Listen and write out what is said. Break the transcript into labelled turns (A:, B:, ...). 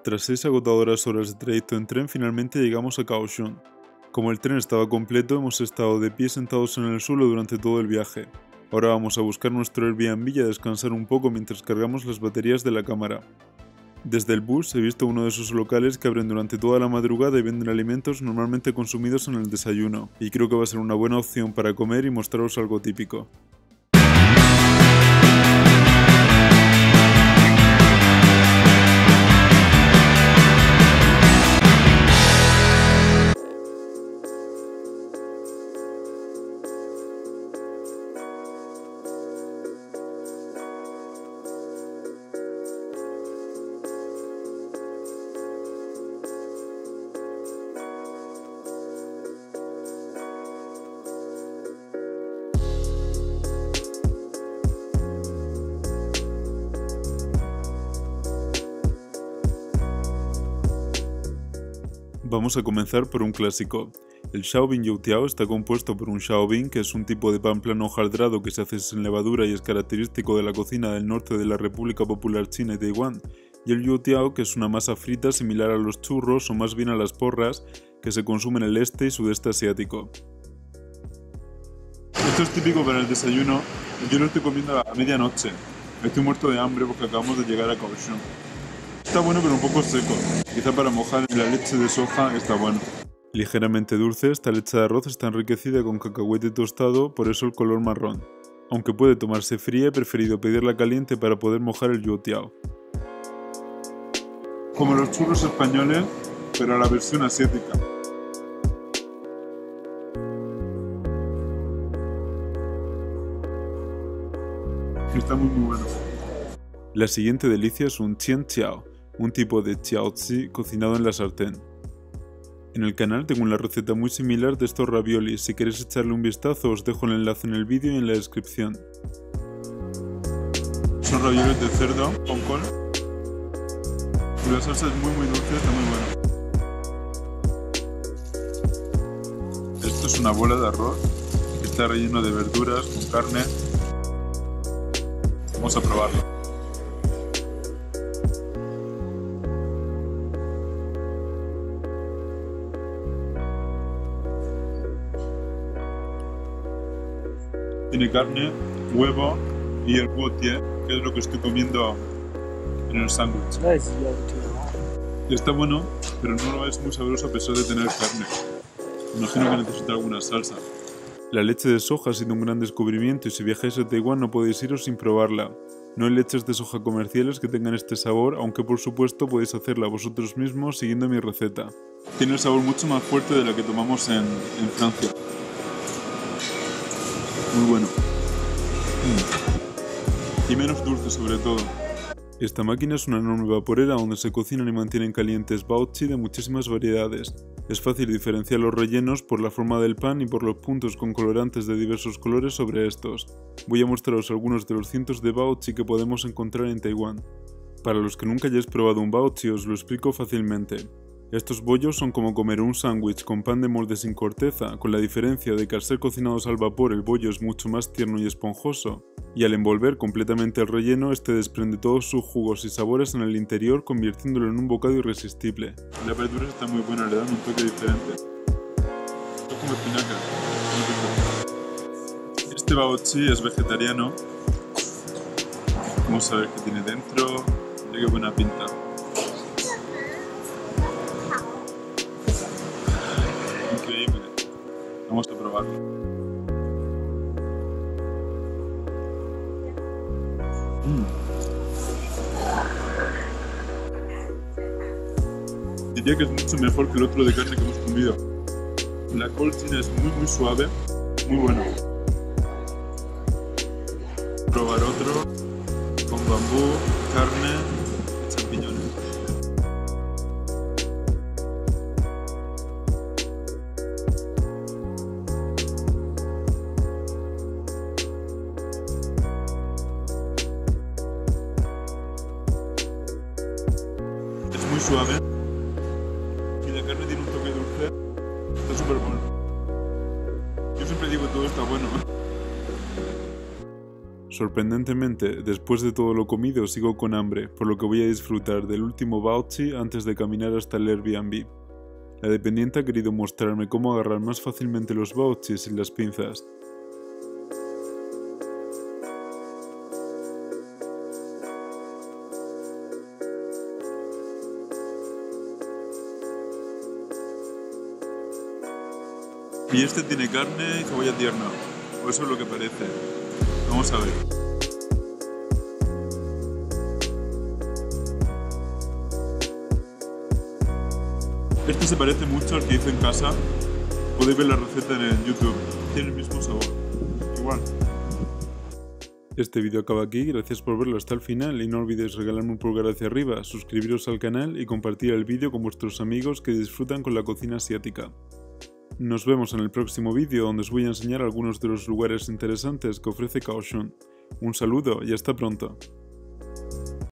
A: Tras 6 agotadoras horas de trayecto en tren, finalmente llegamos a Kaohsiung. Como el tren estaba completo, hemos estado de pie sentados en el suelo durante todo el viaje. Ahora vamos a buscar nuestro Airbnb y a descansar un poco mientras cargamos las baterías de la cámara. Desde el bus he visto uno de esos locales que abren durante toda la madrugada y venden alimentos normalmente consumidos en el desayuno, y creo que va a ser una buena opción para comer y mostraros algo típico. Vamos a comenzar por un clásico. El Xiaobin Youtiao está compuesto por un Xiaobin, que es un tipo de pan plano hojaldrado que se hace sin levadura y es característico de la cocina del norte de la República Popular China y Taiwán, y el Youtiao, que es una masa frita similar a los churros o más bien a las porras, que se consume en el este y sudeste asiático. Esto es típico para el desayuno, yo lo estoy comiendo a medianoche. Estoy muerto de hambre porque acabamos de llegar a Kaohsiung. Está bueno pero un poco seco, quizá para mojar en la leche de soja está bueno. Ligeramente dulce, esta leche de arroz está enriquecida con cacahuete tostado, por eso el color marrón. Aunque puede tomarse fría, he preferido pedirla caliente para poder mojar el youtiao. Como los churros españoles, pero a la versión asiática. Está muy bueno. La siguiente delicia es un Tian Chiao, un tipo de jiaozi cocinado en la sartén. En el canal tengo una receta muy similar de estos raviolis, si queréis echarle un vistazo os dejo el enlace en el vídeo y en la descripción. Son raviolis de cerdo con col y la salsa es muy dulce, está muy buena. Esto es una bola de arroz que está relleno de verduras con carne. Vamos a probarlo. Tiene carne, huevo y el huotie, que es lo que estoy comiendo en el sándwich. Está bueno, pero no lo es muy sabroso a pesar de tener carne. Imagino que necesita alguna salsa. La leche de soja ha sido un gran descubrimiento y si viajáis a Taiwán no podéis iros sin probarla. No hay leches de soja comerciales que tengan este sabor, aunque por supuesto podéis hacerla vosotros mismos siguiendo mi receta. Tiene el sabor mucho más fuerte de la que tomamos en Francia. Muy bueno. Y menos dulce sobre todo. Esta máquina es una enorme vaporera donde se cocinan y mantienen calientes baozi de muchísimas variedades. Es fácil diferenciar los rellenos por la forma del pan y por los puntos con colorantes de diversos colores sobre estos. Voy a mostraros algunos de los cientos de baozi que podemos encontrar en Taiwán. Para los que nunca hayáis probado un baozi os lo explico fácilmente. Estos bollos son como comer un sándwich con pan de molde sin corteza, con la diferencia de que al ser cocinados al vapor el bollo es mucho más tierno y esponjoso, y al envolver completamente el relleno este desprende todos sus jugos y sabores en el interior convirtiéndolo en un bocado irresistible. Las verduras están muy buenas, le dan un toque diferente. Es como espinaca. Este baozi es vegetariano. Vamos a ver qué tiene dentro. Mira qué buena pinta. Increíble. Vamos a probarlo. Diría que es mucho mejor que el otro de carne que hemos comido. La col china es muy suave, muy bueno. Probar otro con bambú, carne y champiñones. Es muy suave y la carne tiene un toque dulce. Está súper bueno. Yo siempre digo que todo está bueno. Sorprendentemente, después de todo lo comido sigo con hambre, por lo que voy a disfrutar del último baozi antes de caminar hasta el Airbnb. La dependiente ha querido mostrarme cómo agarrar más fácilmente los baozi sin las pinzas. Y este tiene carne y cebolla tierna, o eso es lo que parece. Vamos a ver. Este se parece mucho al que hice en casa. Podéis ver la receta en el YouTube. Tiene el mismo sabor. Igual. Este vídeo acaba aquí, gracias por verlo hasta el final y no olvidéis regalarme un pulgar hacia arriba, suscribiros al canal y compartir el vídeo con vuestros amigos que disfrutan con la cocina asiática. Nos vemos en el próximo vídeo donde os voy a enseñar algunos de los lugares interesantes que ofrece Kaohsiung. Un saludo y hasta pronto.